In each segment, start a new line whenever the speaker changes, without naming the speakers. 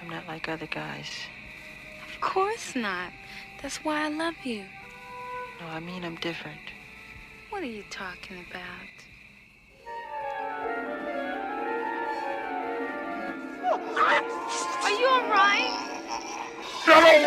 I'm not like other guys.
Of course not. That's why I love you.
No, I mean I'm different.
What are you talking about? Are you all right?
Get away!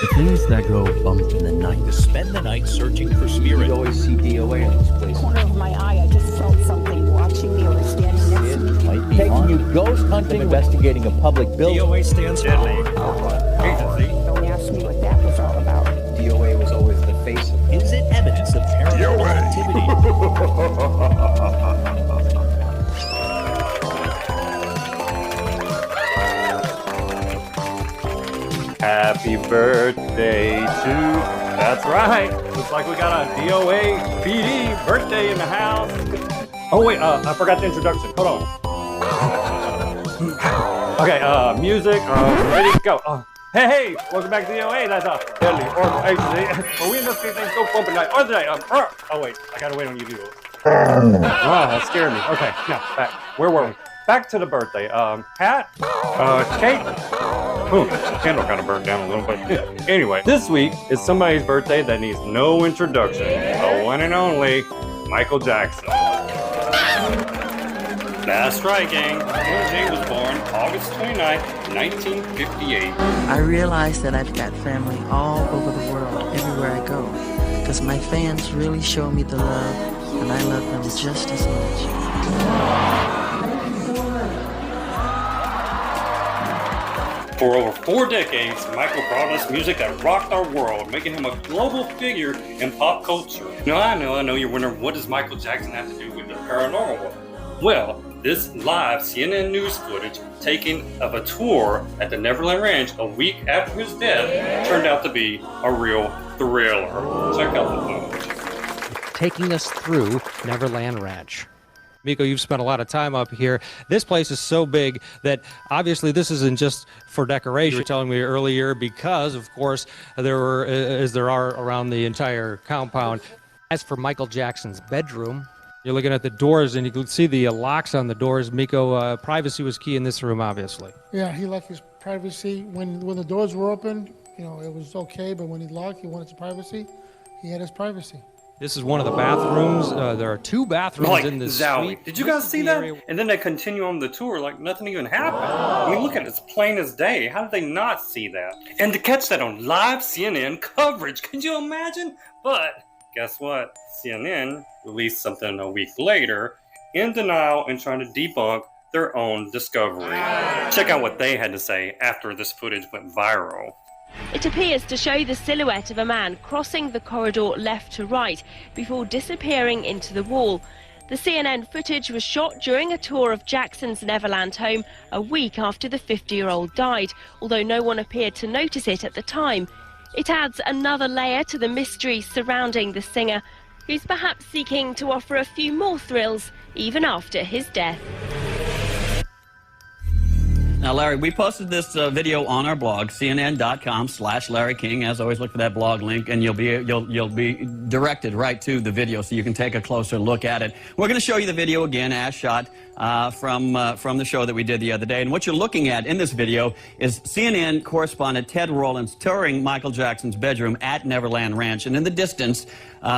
The things that go bump in the night.
To spend the night searching for spirits.
You always see D.O.A. in this place.
Corner of my eye, I just felt something watching me or standing next to me.
Might be taking you ghost hunting, investigating a public building.
D.O.A. stands for Agency.
Don't ask me what that was all about.
D.O.A. was always the face of it.
Is it evidence of paranormal activity?
Happy birthday to... That's right. Looks like we got a D.O.A. PD birthday in the house. Oh, wait. I forgot the introduction. Hold on. Okay, music. Ready to go. Hey, welcome back to D.O.A. That's a deadly horrible agency. Well, we investigate things so bumping night. Oh, today. Oh, wait. I gotta wait on you to do it. Oh, that scared me. Okay, now, back. Where were we? Back to the birthday. Hat? Cake? Ooh, candle kind of burnt down a little bit. Anyway, this week is somebody's birthday that needs no introduction. The one and only Michael Jackson. That's right, gang. J was born August 29th, 1958.
I realize that I've got family all over the world, everywhere I go, because my fans really show me the love, and I love them just as much.
For over 4 decades, Michael brought us music that rocked our world, making him a global figure in pop culture. Now, I know you're wondering, what does Michael Jackson have to do with the paranormal world? Well, this live CNN news footage taken of a tour at the Neverland Ranch a week after his death turned out to be a real thriller. Check out the footage.
Taking us through Neverland Ranch. Miko, you've spent a lot of time up here. This place is so big that obviously this isn't just for decoration. You were telling me earlier because, of course, there were, as there are around the entire compound. As for Michael Jackson's bedroom, you're looking at the doors and you can see the locks on the doors. Miko, privacy was key in this room, obviously.
Yeah, he liked his privacy. When the doors were open, you know, it was okay, but when he locked, he wanted his privacy. He had his privacy.
This is one of the bathrooms. There are 2 bathrooms in this suite.
Did you guys see that? And then they continue on the tour like nothing even happened. I mean, look at it. It's plain as day. How did they not see that? And to catch that on live CNN coverage, could you imagine? But guess what? CNN released something a week later in denial and trying to debunk their own discovery. Check out what they had to say after this footage went viral.
It appears to show the silhouette of a man crossing the corridor left to right before disappearing into the wall. The CNN footage was shot during a tour of Jackson's Neverland home a week after the 50-year-old died, although no one appeared to notice it at the time. It adds another layer to the mystery surrounding the singer, who's perhaps seeking to offer a few more thrills even after his death.
Now, Larry, we posted this video on our blog, cnn.com/Larry King. As always, look for that blog link, and you'll be directed right to the video, so you can take a closer look at it. We're going to show you the video again, as shot from the show that we did the other day. And what you're looking at in this video is CNN correspondent Ted Rollins touring Michael Jackson's bedroom at Neverland Ranch. And in the distance,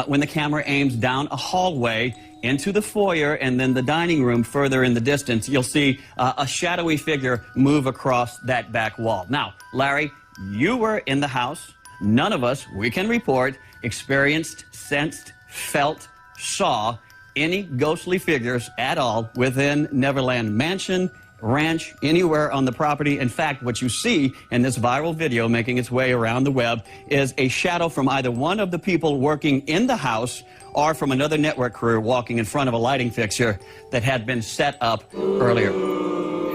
when the camera aims down a hallway into the foyer and then the dining room further in the distance, you'll see a shadowy figure move across that back wall. Now, Larry, you were in the house. None of us, we can report, experienced, sensed, felt, saw any ghostly figures at all within Neverland Mansion, Ranch, anywhere on the property. In fact, what you see in this viral video making its way around the web is a shadow from either one of the people working in the house or from another network crew walking in front of a lighting fixture that had been set up earlier.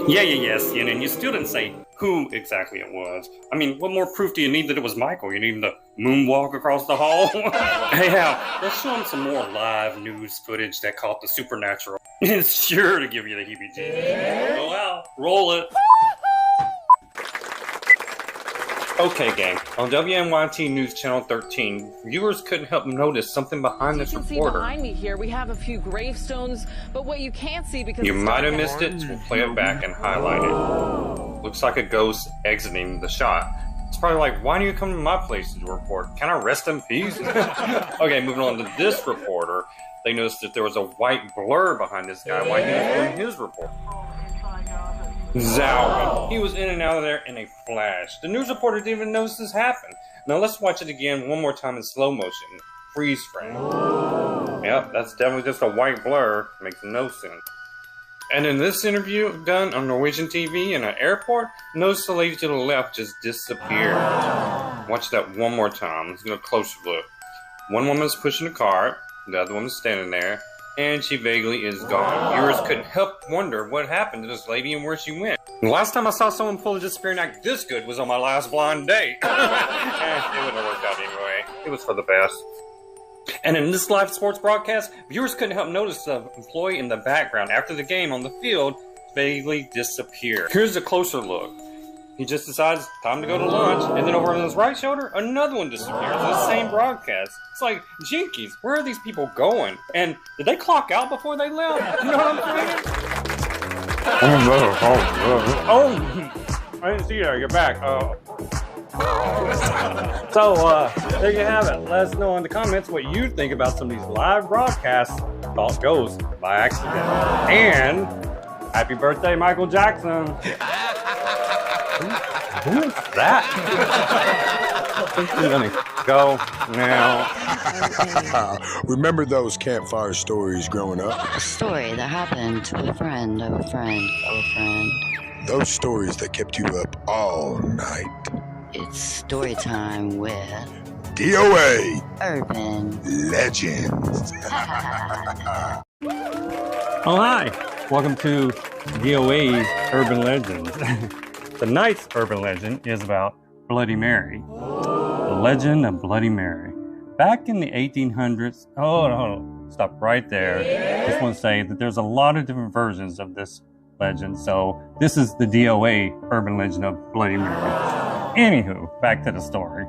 Yeah, CNN. You still didn't say who exactly it was. I mean, what more proof do you need that it was Michael? You need him to moonwalk across the hall? Hey, Al, let's show him some more live news footage that caught the supernatural. It's sure to give you the heebie-jeebies. Go out, roll it. Okay, gang. On WNYT News Channel 13, viewers couldn't help notice something behind this reporter.
You can see behind me here, we have a few gravestones, but what you can't see because
you might have missed it, so we'll play it back and highlight it. Looks like a ghost exiting the shot. It's probably like, why do you come to my place to do a report? Can I rest in peace? Okay, moving on to this reporter. They noticed that there was a white blur behind this guy while he was doing his report. Zowie. He was in and out of there in a flash. The news reporter didn't even notice this happen. Now let's watch it again one more time in slow motion. Freeze frame. Yep, that's definitely just a white blur. Makes no sense. And in this interview done on Norwegian TV in an airport, notice the lady to the left just disappeared. Watch that one more time. Let's get a closer look. One woman's pushing a cart, the other woman's standing there, and she vaguely is gone. Viewers couldn't help wonder what happened to this lady and where she went. The last time I saw someone pull a disappearing act this good was on my last blind date. It wouldn't have worked out anyway. It was for the best. And in this live sports broadcast, viewers couldn't help notice the employee in the background after the game on the field vaguely disappear. Here's a closer look. He just decides time to go to lunch, and then over on his right shoulder, another one disappears in the same broadcast. It's like, jinkies, where are these people going? And did they clock out before they left? You know what I'm saying? Oh, I didn't see you there. You're back. So, there you have it. Let us know in the comments what you think about some of these live broadcasts thought ghosts by accident. And happy birthday, Michael Jackson. Who is that? I'm gonna go now.
Remember those campfire stories growing up?
A story that happened to a friend of a friend of a friend.
Those stories that kept you up all night.
It's story time with
D.O.A.
Urban
Legends.
Oh, hi. Welcome to D.O.A.'s Urban Legends. Tonight's urban legend is about Bloody Mary. The legend of Bloody Mary. Back in the 1800s, hold on, stop right there. I just want to say that there's a lot of different versions of this legend, so this is the D.O.A. urban legend of Bloody Mary. Anywho, back to the story.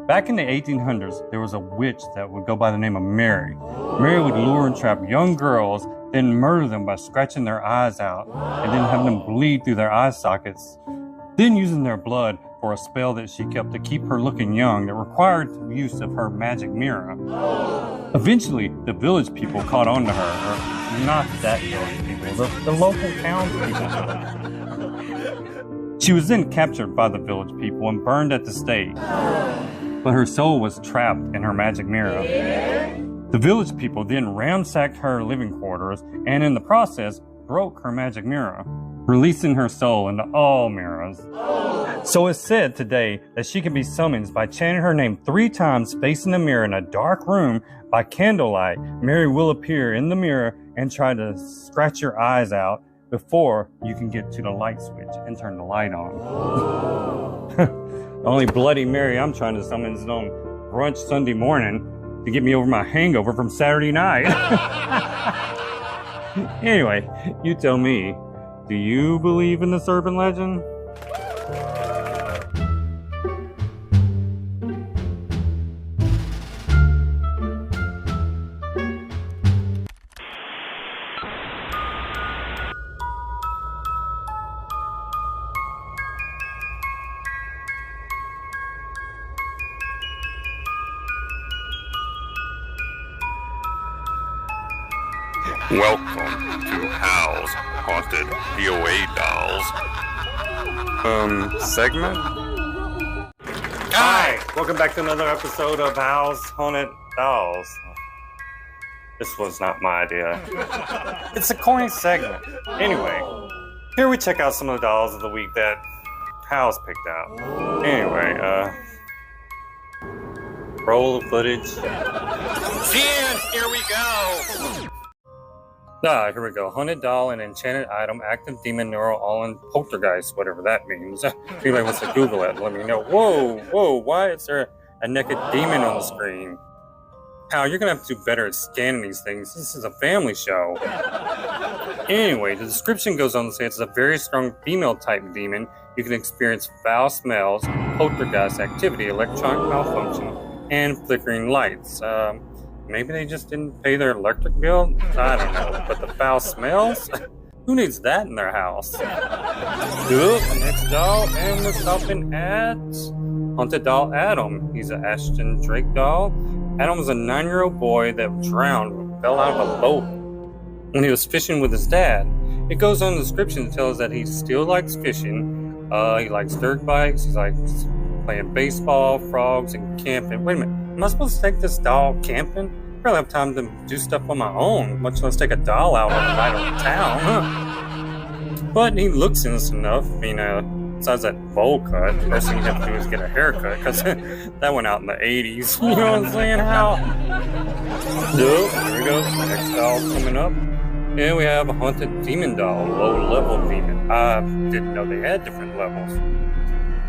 Back in the 1800s, there was a witch that would go by the name of Mary. Mary would lure and trap young girls, then murder them by scratching their eyes out, and then have them bleed through their eye sockets, then using their blood for a spell that she kept to keep her looking young that required the use of her magic mirror. Eventually, the village people caught on to her, or not that village people, the local townspeople. She was then captured by the village people and burned at the stake, but her soul was trapped in her magic mirror. The village people then ransacked her living quarters and in the process broke her magic mirror, releasing her soul into all mirrors. So it's said today that she can be summoned by chanting her name 3 times facing the mirror in a dark room by candlelight. Mary will appear in the mirror and try to scratch your eyes out before you can get to the light switch and turn the light on. The only Bloody Mary I'm trying to summon is on brunch Sunday morning to get me over my hangover from Saturday night. Anyway, you tell me, do you believe in this urban legend?
Welcome to Hal's Haunted D.O.A. Dolls. Segment?
Hi! Welcome back to another episode of Hal's Haunted Dolls. This was not my idea. It's a corny segment. Anyway, here we check out some of the dolls of the week that Hal's picked out. Anyway, roll the footage.
And here we go!
Here we go. Haunted doll, an enchanted item, active demon, neural, all-in poltergeist, whatever that means. If anybody wants to Google it, let me know. Whoa, why is there a naked demon on the screen? Hal, you're gonna have to do better at scanning these things. This is a family show. Anyway, the description goes on to say it's a very strong female-type demon. You can experience foul smells, poltergeist activity, electronic malfunction, and flickering lights. Maybe they just didn't pay their electric bill? I don't know. But the foul smells? Who needs that in their house? Next doll, and we're stopping at Haunted Doll Adam. He's an Ashton Drake doll. Adam was a 9-year-old boy that drowned and fell out of a boat when he was fishing with his dad. It goes on in the description to tell us that he still likes fishing. He likes dirt bikes. He likes playing baseball, frogs, and camping. Wait a minute. Am I supposed to take this doll camping? I barely have time to do stuff on my own, much less take a doll out on the night on town. But he looks innocent enough. I mean, besides that bowl cut, the first thing you have to do is get a haircut, because that went out in the 80s. You know what I'm saying? How? Here we go. Next doll coming up. And we have a haunted demon doll, low-level demon. I didn't know they had different levels.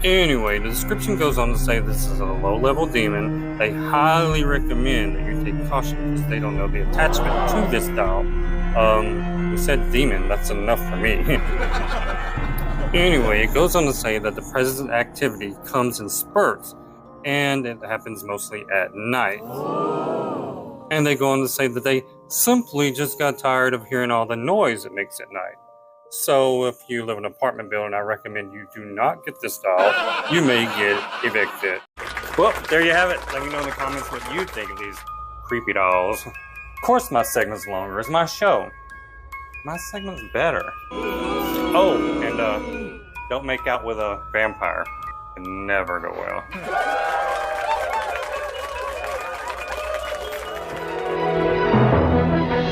Anyway, the description goes on to say this is a low-level demon. They highly recommend that you take caution because they don't know the attachment to this doll. We said demon, that's enough for me. Anyway, it goes on to say that the present activity comes in spurts, and it happens mostly at night. And they go on to say that they simply just got tired of hearing all the noise it makes at night. So if you live in an apartment building, I recommend you do not get this doll. You may get evicted. Well, there you have it. Let me know in the comments what you think of these creepy dolls. Of course my segment's longer. It's my show. My segment's better. Oh, and don't make out with a vampire. It never go well.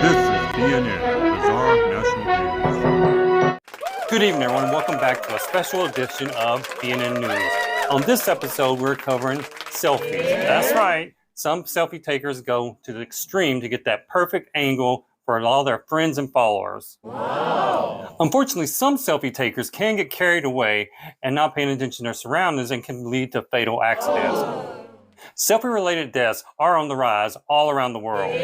This is CNN, Bizarre National News.
Good evening, everyone. Welcome back to a special edition of CNN News. On this episode, we're covering selfies. That's right. Some selfie takers go to the extreme to get that perfect angle for all their friends and followers. Wow. Unfortunately, some selfie takers can get carried away and not paying attention to their surroundings and can lead to fatal accidents. Selfie-related deaths are on the rise all around the world,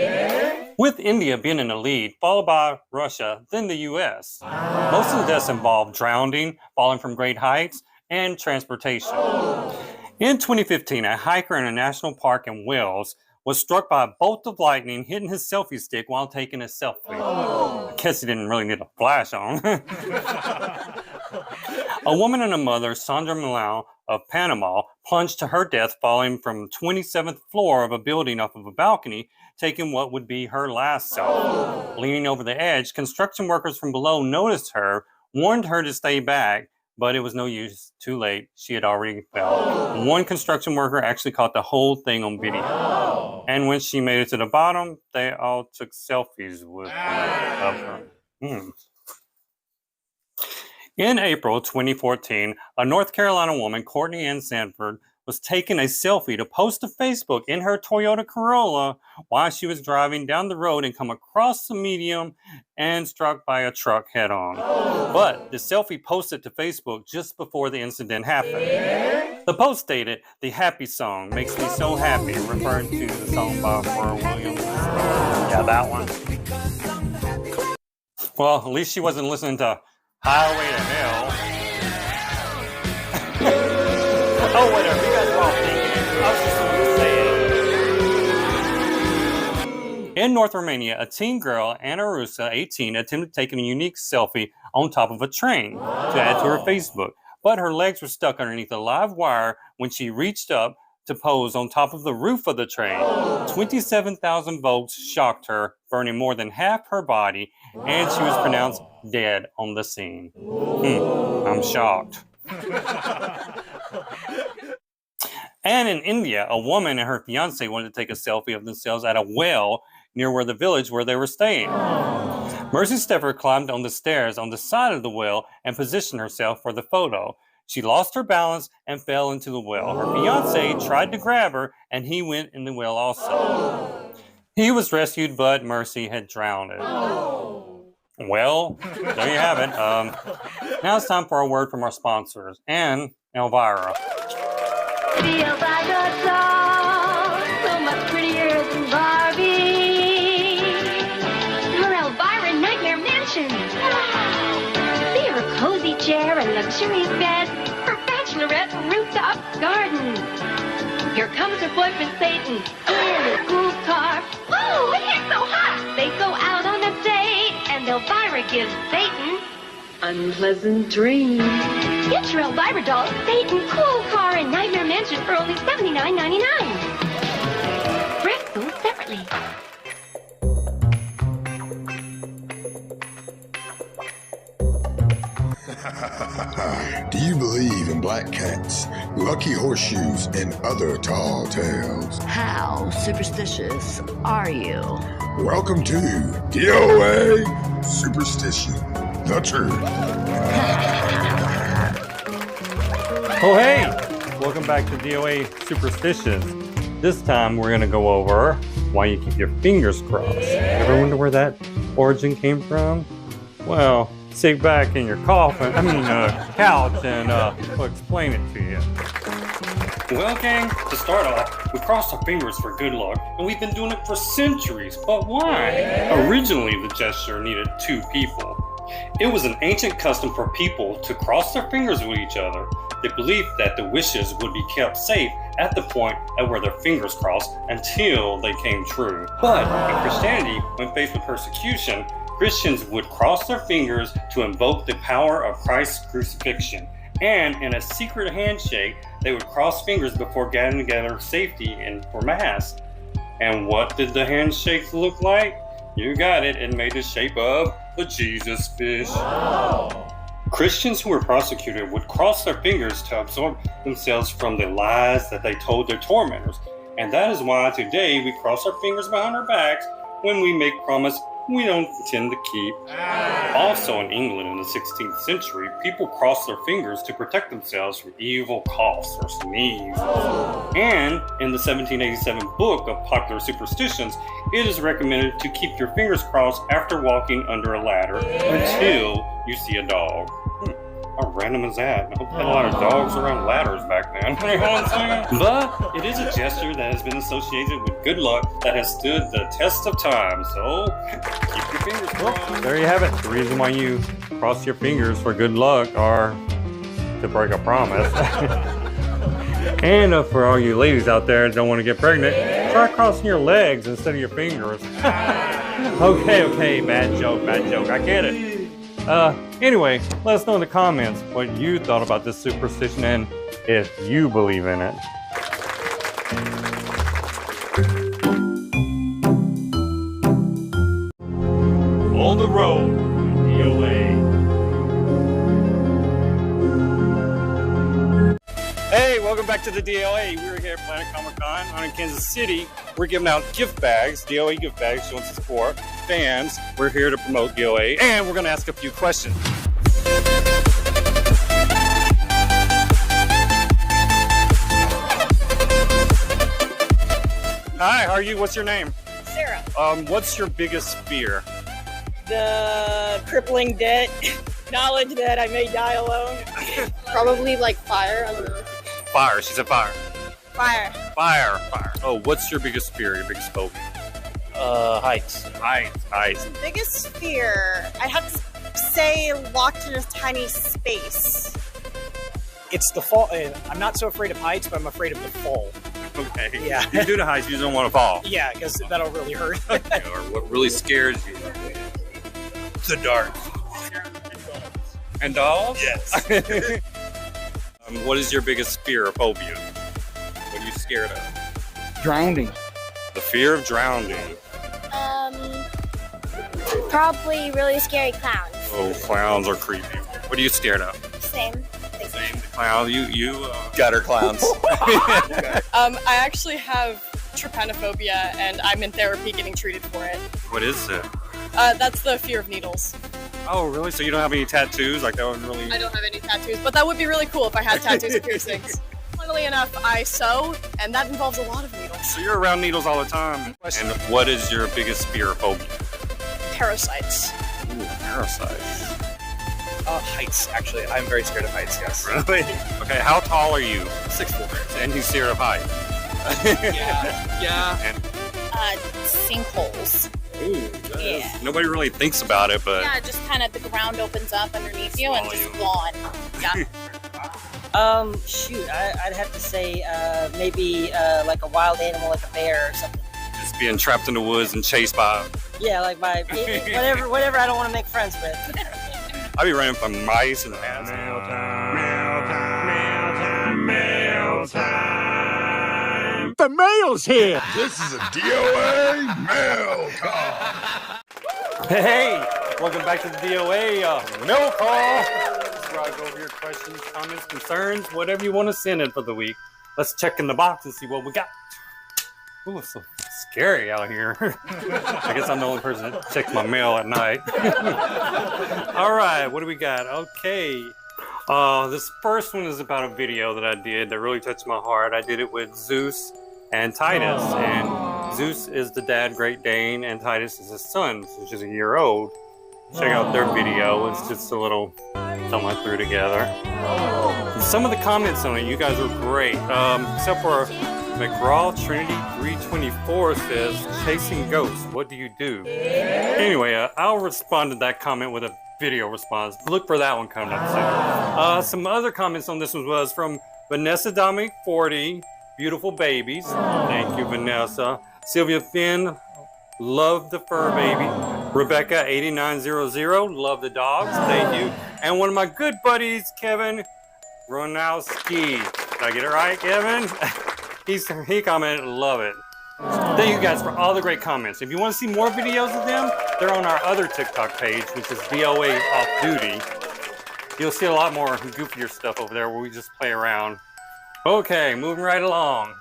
with India being in the lead, followed by Russia, then the US. Most of the deaths involve drowning, falling from great heights, and transportation. In 2015, a hiker in a national park in Wales was struck by a bolt of lightning hitting his selfie stick while taking a selfie. I guess he didn't really need a flash on. A woman and a mother, Sandra Millau of Panama, plunged to her death falling from the 27th floor of a building off of a balcony, taking what would be her last selfie. Leaning over the edge, construction workers from below noticed her, warned her to stay back, but it was no use. Too late. She had already fell. One construction worker actually caught the whole thing on video. And when she made it to the bottom, they all took selfies with her. In April 2014, a North Carolina woman, Courtney Ann Sanford, was taking a selfie to post to Facebook in her Toyota Corolla while she was driving down the road and come across the median and struck by a truck head-on. But the selfie posted to Facebook just before the incident happened. The post stated, "The happy song makes me so happy," referring to the song by Pharrell Williams. Yeah, that one. Well, at least she wasn't listening to Highway to Hell. Oh, whatever. You guys are all thinking it. I was just going to say it. In North Romania, a teen girl, Anna Rusa, 18, attempted taking a unique selfie on top of a train to add to her Facebook. But her legs were stuck underneath a live wire when she reached up to pose on top of the roof of the train. 27,000 volts shocked her, burning more than half her body, and she was pronounced dead on the scene. I'm shocked. And in India, a woman and her fiance wanted to take a selfie of themselves at a well near where the village where they were staying. Mercy Steffer climbed on the stairs on the side of the well and positioned herself for the photo. She lost her balance and fell into the well. Her fiance tried to grab her, and he went in the well also. He was rescued, but Mercy had drowned. Well, there you have it. Now it's time for a word from our sponsors and Elvira.
Feels like a doll, so much prettier than Barbie. Your Elvira Nightmare Mansion. They are cozy chair and luxurious bed, her bachelorette rooftop garden. Here comes her boyfriend Satan in his cool car. Oh, it gets so hot! They go out on a date, and Elvira gives Satan unpleasant dreams. Get your Elvira doll, Satan cool car, and Nightmare Mansion for only $79.99. Breast sold separately.
Do you believe in black cats, lucky horseshoes, and other tall tales?
How superstitious are you?
Welcome to D.O.A. Superstition, the truth.
Oh hey! Welcome back to D.O.A. Superstitions. This time we're going to go over why you keep your fingers crossed. Ever wonder where that origin came from? Well, sit back in your couch and we'll explain it to you. Well, gang, to start off, we cross our fingers for good luck, and we've been doing it for centuries, but why? Originally, the gesture needed two people. It was an ancient custom for people to cross their fingers with each other. They believed that the wishes would be kept safe at the point at where their fingers crossed until they came true. But in Christianity, when faced with persecution, Christians would cross their fingers to invoke the power of Christ's crucifixion. And in a secret handshake, they would cross fingers before gathering together safety and for mass. And what did the handshakes look like? You got it, it made the shape of the Jesus fish. Wow. Christians who were prosecuted would cross their fingers to absorb themselves from the lies that they told their tormentors. And that is why today we cross our fingers behind our backs when we make promise we don't intend to keep. Also in England in the 16th century, people crossed their fingers to protect themselves from evil coughs or sneezes. And in the 1787 book of Popular Superstitions, it is recommended to keep your fingers crossed after walking under a ladder until you see a dog. How random is that? I hope they had a lot of dogs around ladders back then. You know what I'm saying? But it is a gesture that has been associated with good luck that has stood the test of time. So keep your fingers crossed. Well, there you have it. The reason why you cross your fingers for good luck are to break a promise. And for all you ladies out there that don't want to get pregnant, try crossing your legs instead of your fingers. Okay, bad joke. I get it. Anyway, let us know in the comments what you thought about this superstition and if you believe in it. On the road, D.O.A. Hey, welcome back to the D.O.A. We're here at Planet Comic-Con on in Kansas City. We're giving out gift bags, D.O.A. gift bags, showing support. Fans, we're here to promote D.O.A. and we're going to ask a few questions. Hi, how are you? What's your name?
Sarah.
What's your biggest fear?
The crippling debt, knowledge that I may die alone. Probably like fire. I don't know.
Fire. She said fire.
Fire.
Fire. Oh, what's your biggest fear? Your biggest phobia?
Heights.
Heights.
Biggest fear, I have to say locked in a tiny space.
It's the fall. I'm not so afraid of heights, but I'm afraid of the fall.
Okay.
Yeah.
You do the heights, you just don't want to fall.
Yeah, because that'll really hurt.
Okay, or what really scares you?
The dark.
And dolls?
Yes.
What is your biggest fear or phobia? What are you scared of?
Drowning.
The fear of drowning.
Probably really scary clowns.
Oh, clowns are creepy. What are you scared of?
Same.
Same. The clown. You
gutter clowns.
I actually have trypanophobia, and I'm in therapy getting treated for it.
What is it?
That's the fear of needles.
Oh, really? So you don't have any tattoos? Like that would really...
I don't have any tattoos, but that would be really cool if I had tattoos and piercings. Funnily enough, I sew, and that involves a lot of needles.
So you're around needles all the time. And what is your biggest fear or phobia?
Parasites.
Ooh, parasites.
Heights, actually. I'm very scared of heights, yes.
Really? Okay, how tall are you?
6'4".
And he's scared of heights.
Yeah.
And
Sinkholes.
ooh,
Yeah.
Nobody really thinks about it, but
Yeah, just kind of the ground opens up underneath you and just gone. Yeah.
Shoot, I'd have to say maybe like a wild animal, like a bear or something.
just being trapped in the woods and chased by.
Yeah, like by whatever I don't want to make friends with.
I'd be running from mice and ants.
Mail time.
The mail's here.
This is a D.O.A. mail call.
Hey, welcome back to the D.O.A. Mail call. This is where I go over your questions, comments, concerns, whatever you want to send in for the week. Let's check in the box and see what we got. Ooh, it's so scary out here. I guess I'm the only person that checks my mail at night. All right, what do we got? Okay. This first one is about a video that I did that really touched my heart. I did it with Zeus and Titus. And Zeus is the dad, Great Dane, and Titus is his son, which is a year old. Check out their video. It's just a little something I threw together. And some of the comments on it, you guys were great. Except for McGraw Trinity 324 says, chasing ghosts, what do you do? Anyway, I'll respond to that comment with a video response. Look for that one coming up soon. Some other comments on this one was from Vanessa Dominic 40, beautiful babies. Thank you, Vanessa. Sylvia Finn, love the fur baby. Rebecca 8900, love the dogs. Thank you. And one of my good buddies, Kevin Ronowski. Did I get it right, Kevin? He commented, love it. Thank you guys for all the great comments. If you want to see more videos of them, they're on our other TikTok page, which is D.O.A. Off Duty. You'll see a lot more goofier stuff over there where we just play around. Okay, moving right along.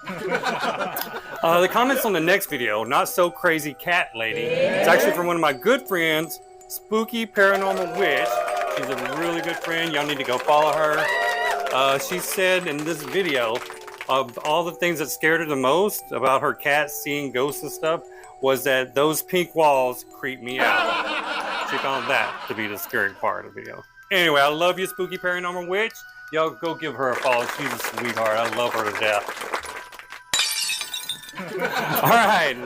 The comments on the next video, Not So Crazy Cat Lady. It's actually from one of my good friends, Spooky Paranormal Witch. She's a really good friend. Y'all need to go follow her. She said in this video, of all the things that scared her the most about her cat seeing ghosts and stuff, was that those pink walls creep me out. She found that to be the scary part of the video. Anyway, I love you, Spooky Paranormal Witch. Y'all go give her a follow. She's a sweetheart. I love her to death. All right,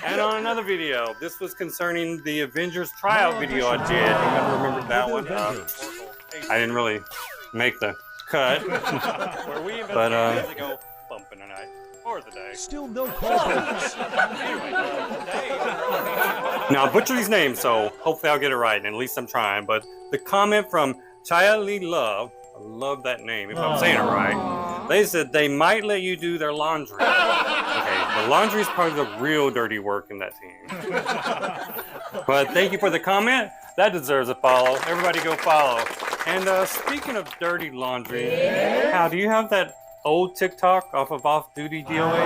and on another video, this was concerning the Avengers tryout video I did. You guys remember that one? I didn't really make the cut, but go bumping tonight or the day.
Still no callbacks.
Now I butcher these names, so hopefully I'll get it right, and at least I'm trying. But the comment from Chaya Love, I love that name if I'm saying it right. They said they might let you do their laundry. Okay, the laundry is probably the real dirty work in that team. But thank you for the comment. That deserves a follow. Everybody go follow. And speaking of dirty laundry, Hal, do you have that old TikTok off of Off Duty D.O.A?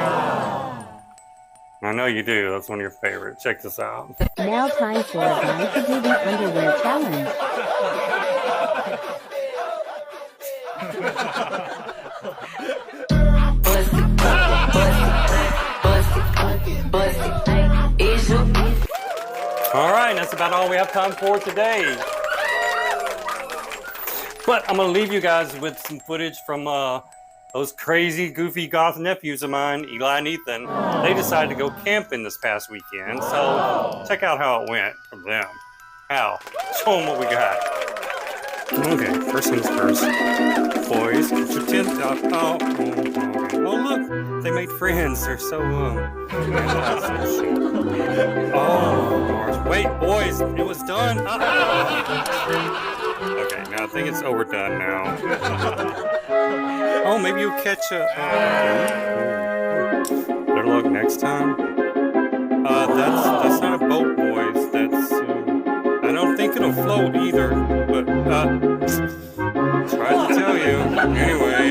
I know you do. That's one of your favorites. Check this out.
Now time for a guy to do the underwear challenge.
All right, that's about all we have time for today. But I'm going to leave you guys with some footage from those crazy, goofy goth nephews of mine, Eli and Ethan. They decided to go camping this past weekend, so check out how it went from them. Al, show them what we got. Okay, first things first. Boys, get your tent up. Oh, okay. Oh, look, they made friends. They're so, oh, wait, boys, it was done. Okay, now I think it's overdone now. Oh, maybe you'll catch a... better luck next time. That's not a boat, boys. That's... I don't think it'll float either, but... tried to tell you. Anyway.